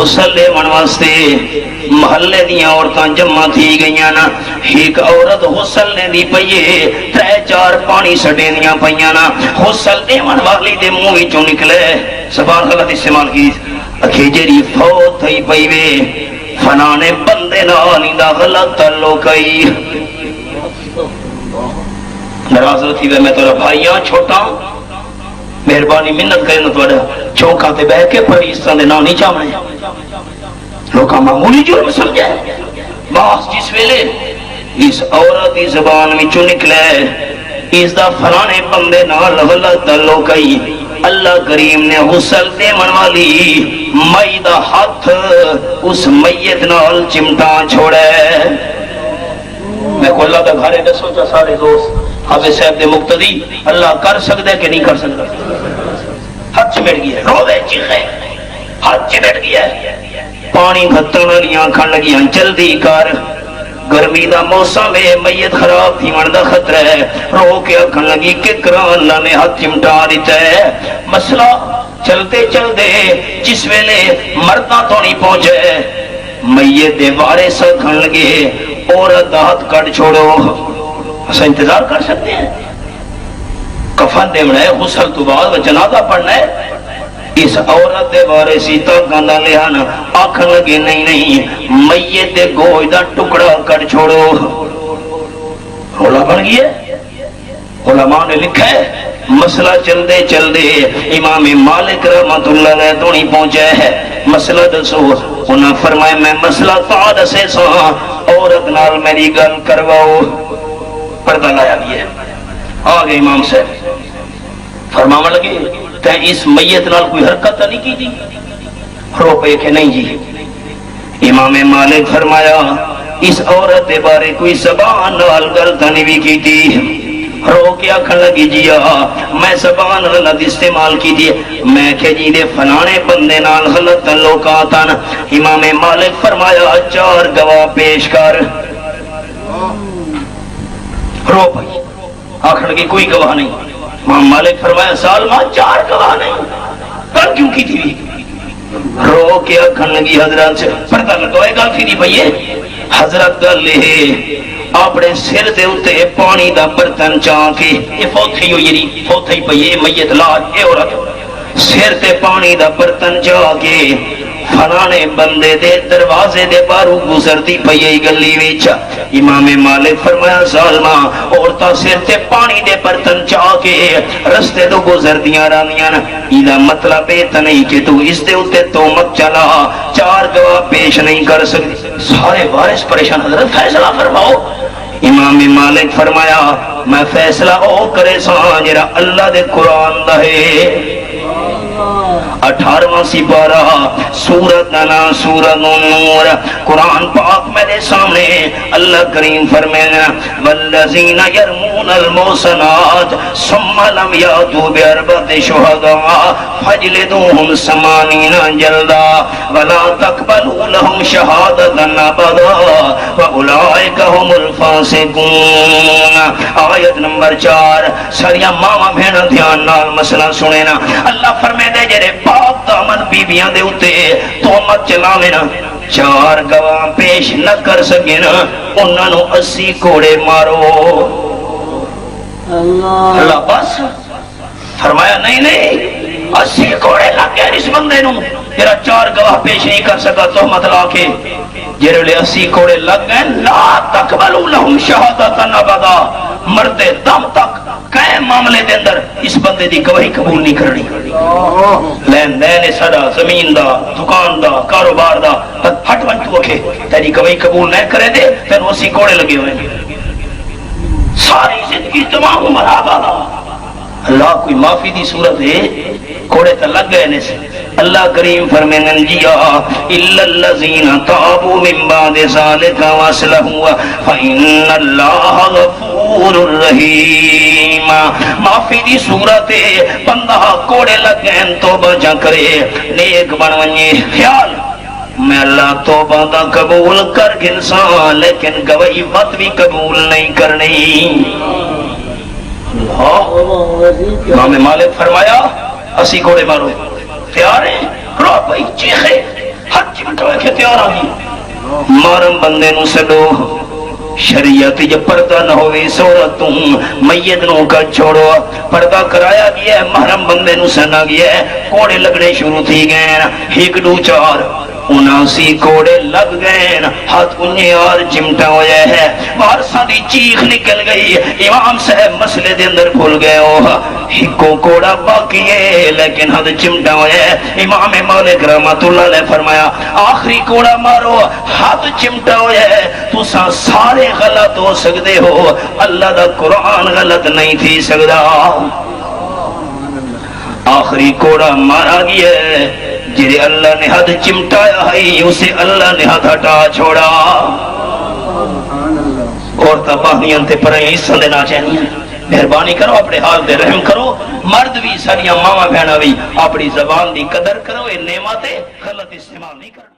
غسل لے من واسطے محلے دیاں عورتاں جمع تھی گئیاں نا ایک عورت غسل لے دی پئیے 3-4 پانی سٹے دیاں پئیاں نا غسل دے من والی دے منہ وچوں نکلے زبان غلط استعمال کی اکھی جری فوت تھی پئی وے فلانے بندے نال دا غلط تعلق کئی ناراض تھی وے میں تیرا بھائیاں چھوٹا مہربانی منت کرے نہ تھوڑا چوکاں تے بہ کے پڑھی اس طرح دے نام نہیں چاہنے لوکاں معمولی جرم سمجھے باس جس ویلے اس عورت کی زبان وچوں نکلے اس دا فلانے بندے نال غلط تعلق کئی اللہ کریم نے غسل دے من والی مئی دا ہاتھ اس میت نال چمٹا چھوڑے میں کو اللہ دا گھرے دسو چا سارے دوست حافظ صاحب دے مقتدی اللہ کر سکتے کہ نہیں کر سکتا ہاتھ چمٹ گیا روے چیخے ہاتھ چمٹ گیا پانی گھتن لیاں کھن لگیاں جلدی کر گرمی دا موسم ہے میت خراب تھی من دا خطرہ ہے رو کے اکھن لگی ککران اللہ نے ہاتھ چمٹا دیتا ہے مسئلہ چلتے چلتے جس ویلے مردہ تو نہیں پہنچے میت دے وارے سے کھن لگے عورت ہاتھ کٹ چھوڑو اسا انتظار کر سکتے ہیں کفن دیونا ہے غسل تو بعد جنازہ پڑھنا ہے اس عورت دے بارے سیتا گاندہ لہانا آکھن لگے نہیں میت دے گوئی دا ٹکڑا کر چھوڑو رولا بن گیا علماء نے لکھا ہے مسئلہ چل دے امام مالک رحمت اللہ علیہ تو نہیں پہنچا ہے مسئلہ دسو انہاں فرمائے میں مسئلہ تعدہ سے سا عورت نال میری گل کرواؤ پردہ لایا بھی ہے آگے امام سے فرمانے لگے کہ اس میت نال کوئی حرکت نہیں کی جی رو پہ کہ نہیں جی امام مالک فرمایا اس عورت دے بارے کوئی زبان نال غلط نہیں بھی کی تھی رو کے آکھن لگی جی میں زبان غلط استعمال کی تھی میں کہ جی دے فلانے بندے نال غلط تعلقات ہیں امام مالک فرمایا 4 گواہ پیش کر رو پئی آخر کی کوئی گواہ نہیں امام مالک فرمایا سالمہ 4 گواہ نہیں کل کیوں کی تھی رو کے اکھن لگی حضرت سے پردہ لگوائے گا پھری بھئیے حضرت گل لے اپنے سر دے اتے پانی دا برتن چاہ کے یہ فوتھی ہوئی فوتھی پئیے میت لاج اے عورت سر تے پانی دا برتن چاہ کے فلانے بندے دے دروازے دے بارو گزرتی پئی گلی وچ امام مالک فرمایا ظالما عورتاں سر تے پانی دے برتن چاہ کے رستے تو گزردیاں رہندیاں ایدا مطلب اے تے نہیں کہ تو اس دے اوتے تہمت چلا 4 گواہ پیش نہیں کر سکتے سارے وارث پریشان حضرت فیصلہ فرماؤ امام مالک فرمایا میں فیصلہ او کرے سا جڑا اللہ دے قرآن دا ہے 18واں سپارہ سورت نانا سورت نور قرآن پاک میرے سامنے اللہ کریم فرمائے والذین یرمون المحصنات ثم لم یاتوا باربعۃ شہداء فاجلدوہم 80 جلدا ولا تقبلوا لهم شہادۃ ابدا واولئک هم الفاسقون آیت نمبر 4 ساریا ماما بہن دھیان نال مسئلہ سنے نا اللہ فرمائے دے جڑے پاک دامن بیبیاں دے اتے تہمت چلاویں نا 4 گواہ پیش نہ کر سکے نا انہاں نو 80 کوڑے مارو اللہ بس فرمایا نہیں 80 کوڑے لگ گئے اس بندے نو تیرا 4 گواہ پیش نہیں کر سکا تہمت لا کے جڑے لے 80 کوڑے لگ گئے لا تقبلوا لهم شہادۃ ابدا مرتے دم تک کئے معاملے دے اندر اس بندے دی گواہی قبول نہیں کرنی لین دین سڑا زمین دا دکان دا کاروبار دا ہٹ ون تو اکھے تیری گواہی قبول نہ کرے دے تین 80 کوڑے لگے ہوئے ساری زندگی تمام عمر آبادا اللہ کوئی معافی دی صورت ہے کوڑے تا لگ گئے نے سے اللہ کریم فرمائیں جیا الا الذین تابوا من بعد ذلك واصلحوا فإن اللہ غفور الرحیم معافی دی صورت ہے بندہ کوڑے لگ گئے توبہ جا کرے نیک بن ونجے خیال میں اللہ توبہ دا قبول کر گنسان لیکن گواہی بات بھی قبول نہیں کرنی امام مالک فرمایا 80 کوڑے مارو تیار ہیں رو بھائی چیخے ہاتھ چمٹا کے تیار آ گئی مارم بندے نو سڈو شریعت جو پردہ نہ ہوئے سورت میت نو کا چھوڑو پردہ کرایا گیا ہے محرم بندے نو سنا گیا ہے کوڑے لگنے شروع تھی گئے ایک دو چار 79 کوڑے لگ گئے ہاتھ انہیں اور چمٹا ہویا ہے وارثاں دی چیخ نکل گئی امام صاحب مسئلے دے اندر بھول گئے ہو ہکو کوڑا باقی ہے لیکن ہاتھ چمٹا ہویا ہے امام مالک رحمت اللہ علیہ فرمایا آخری کوڑا مارو ہاتھ چمٹا ہویا ہے تو سارے غلط ہو سکتے ہو اللہ دا قرآن غلط نہیں تھی سکتا آخری کوڑا مارا گیا ہے جرے اللہ نے ہاتھ چمٹایا ہے اسے اللہ نے ہاتھ ہٹا چھوڑا اور تباہیاں تے پر حصہ دینا چاہیے مہربانی کرو اپنے حال دے رحم کرو مرد بھی ساریاں ماما بہنا بھی اپنی زبان دی قدر کرو یہ نعمت غلط استعمال نہیں کرو